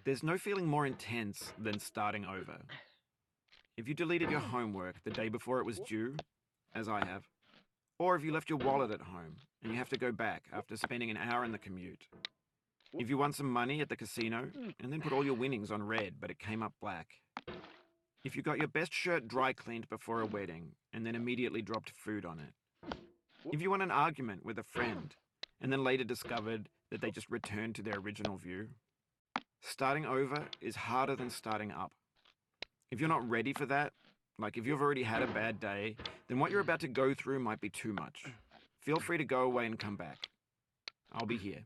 There's no feeling more intense than starting over. If you deleted your homework the day before it was due, as I have, or if you left your wallet at home and you have to go back after spending an hour in the commute. If you won some money at the casino and then put all your winnings on red but it came up black. If you got your best shirt dry cleaned before a wedding and then immediately dropped food on it. If you won an argument with a friend and then later discovered that they just returned to their original view. Starting over is harder than starting up. If you're not ready for that, like if you've already had a bad day, then what you're about to go through might be too much. Feel free to go away and come back. I'll be here.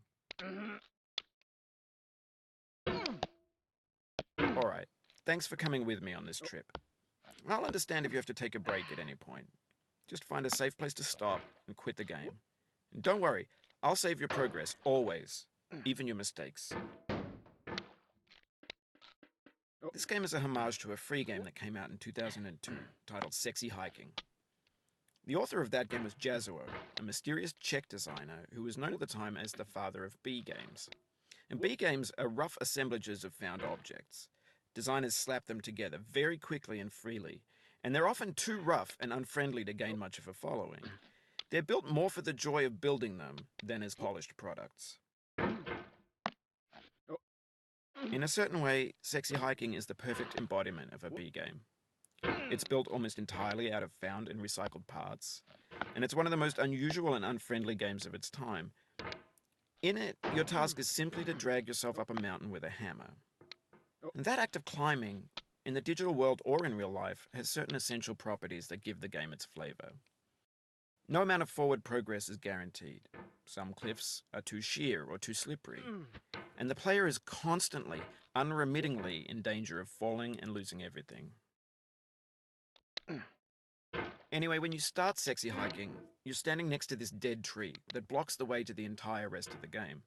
Alright, thanks for coming with me on this trip. I'll understand if you have to take a break at any point. Just find a safe place to stop and quit the game. And don't worry, I'll save your progress, always, even your mistakes. This game is a homage to a free game that came out in 2002, titled Sexy Hiking. The author of that game was Jazuo, a mysterious Czech designer who was known at the time as the father of B games. And B games are rough assemblages of found objects. Designers slap them together very quickly and freely, and they're often too rough and unfriendly to gain much of a following. They're built more for the joy of building them than as polished products. In a certain way, Sexy Hiking is the perfect embodiment of a B game. It's built almost entirely out of found and recycled parts, and it's one of the most unusual and unfriendly games of its time. In it, your task is simply to drag yourself up a mountain with a hammer. And that act of climbing, in the digital world or in real life, has certain essential properties that give the game its flavor. No amount of forward progress is guaranteed. Some cliffs are too sheer or too slippery, and the player is constantly, unremittingly in danger of falling and losing everything. Anyway, when you start Sexy Hiking, you're standing next to this dead tree that blocks the way to the entire rest of the game.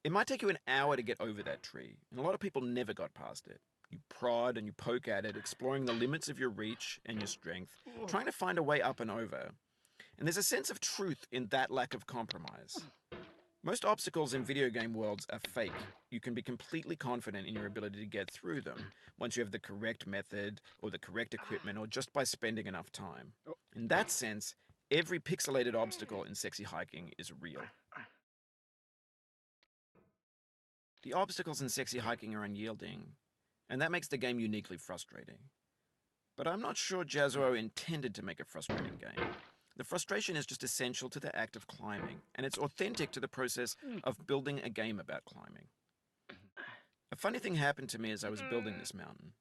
It might take you an hour to get over that tree, and a lot of people never got past it. You prod and you poke at it, exploring the limits of your reach and your strength, trying to find a way up and over. And there's a sense of truth in that lack of compromise. Most obstacles in video game worlds are fake. You can be completely confident in your ability to get through them once you have the correct method or the correct equipment or just by spending enough time. In that sense, every pixelated obstacle in Sexy Hiking is real. The obstacles in Sexy Hiking are unyielding, and that makes the game uniquely frustrating. But I'm not sure Jazuo intended to make a frustrating game. The frustration is just essential to the act of climbing, and it's authentic to the process of building a game about climbing. A funny thing happened to me as I was building this mountain.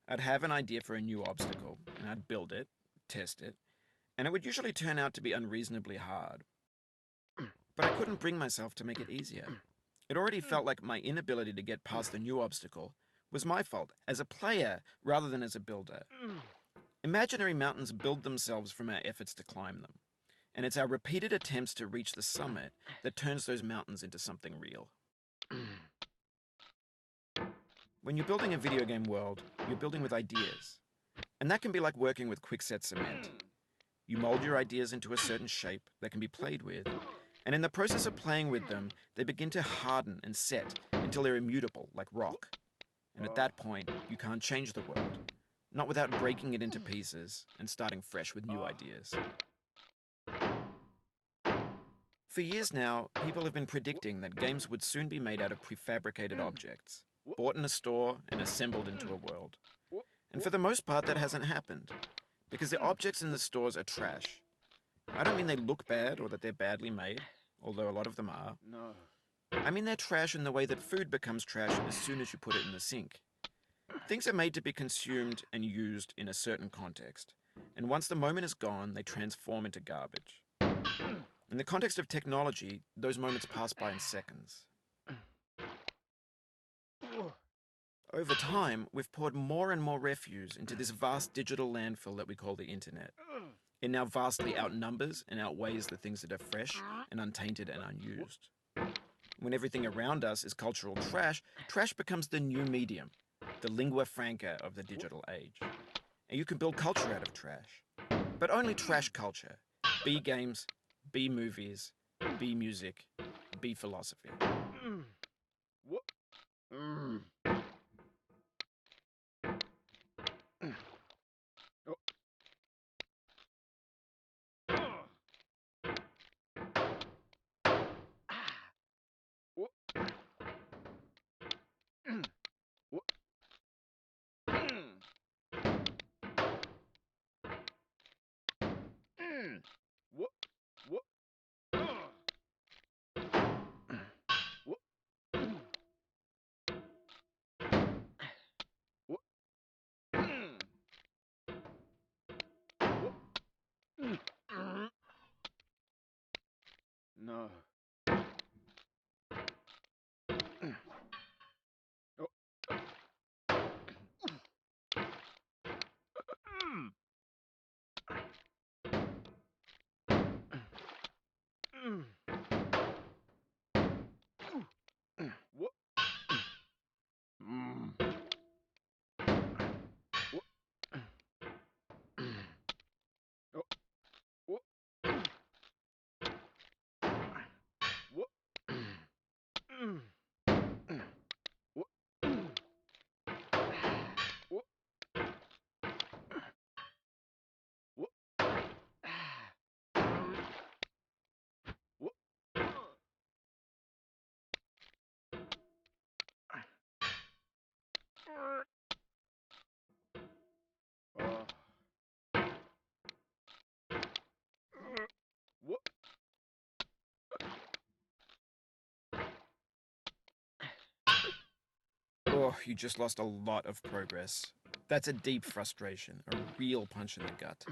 I'd have an idea for a new obstacle, and I'd build it, test it, and it would usually turn out to be unreasonably hard. But I couldn't bring myself to make it easier. It already felt like my inability to get past the new obstacle was my fault, as a player rather than as a builder. Imaginary mountains build themselves from our efforts to climb them, and it's our repeated attempts to reach the summit that turns those mountains into something real. When you're building a video game world, you're building with ideas, and that can be like working with quickset cement. You mold your ideas into a certain shape that can be played with, and in the process of playing with them, they begin to harden and set until they're immutable, like rock. And at that point, you can't change the world. Not without breaking it into pieces and starting fresh with new ideas. For years now, people have been predicting that games would soon be made out of prefabricated objects, bought in a store and assembled into a world. And for the most part, that hasn't happened, because the objects in the stores are trash. I don't mean they look bad or that they're badly made, although a lot of them are. I mean they're trash in the way that food becomes trash as soon as you put it in the sink. Things are made to be consumed and used in a certain context, and once the moment is gone, they transform into garbage. In the context of technology, those moments pass by in seconds. Over time, we've poured more and more refuse into this vast digital landfill that we call the internet. It now vastly outnumbers and outweighs the things that are fresh and untainted and unused. When everything around us is cultural trash, trash becomes the new medium, the lingua franca of the digital age. And you can build culture out of trash. But only trash culture. B games, B movies, B music, B philosophy. Oh, you just lost a lot of progress. That's a deep frustration, a real punch in the gut.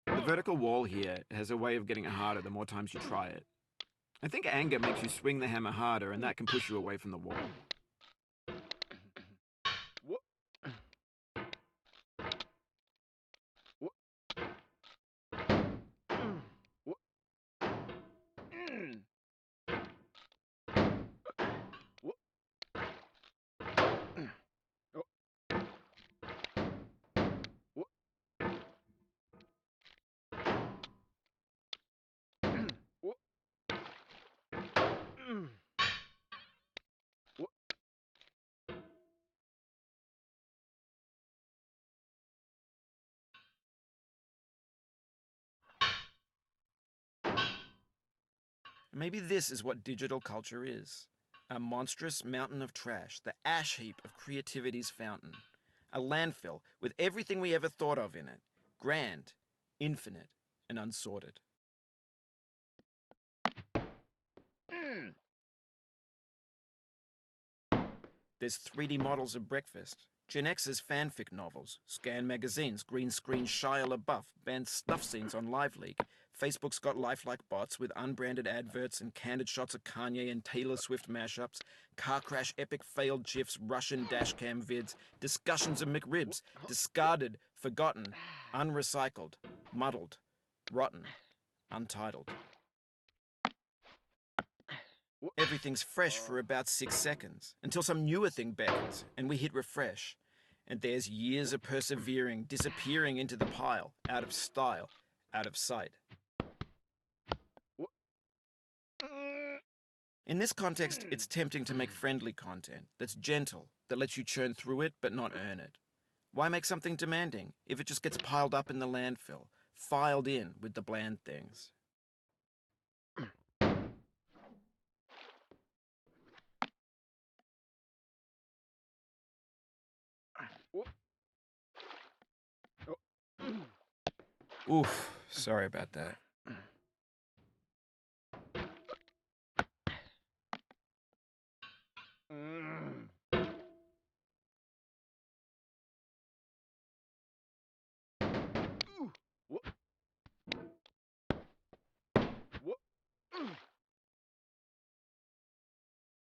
The vertical wall here has a way of getting harder the more times you try it. I think anger makes you swing the hammer harder, and that can push you away from the wall. Maybe this is what digital culture is. A monstrous mountain of trash, the ash heap of creativity's fountain. A landfill with everything we ever thought of in it. Grand, infinite, and unsorted. There's 3D models of breakfast, Gen X's fanfic novels, scan magazines, green screen Shia LaBeouf, banned stuff scenes on Live Leak. Facebook's got lifelike bots with unbranded adverts and candid shots of Kanye and Taylor Swift mashups, car crash epic failed GIFs, Russian dashcam vids, discussions of McRibs, discarded, forgotten, unrecycled, muddled, rotten, untitled. Everything's fresh for about 6 seconds, until some newer thing beckons, and we hit refresh. And there's years of persevering, disappearing into the pile, out of style, out of sight. In this context, it's tempting to make friendly content that's gentle, that lets you churn through it but not earn it. Why make something demanding if it just gets piled up in the landfill, filed in with the bland things? Oof, sorry about that.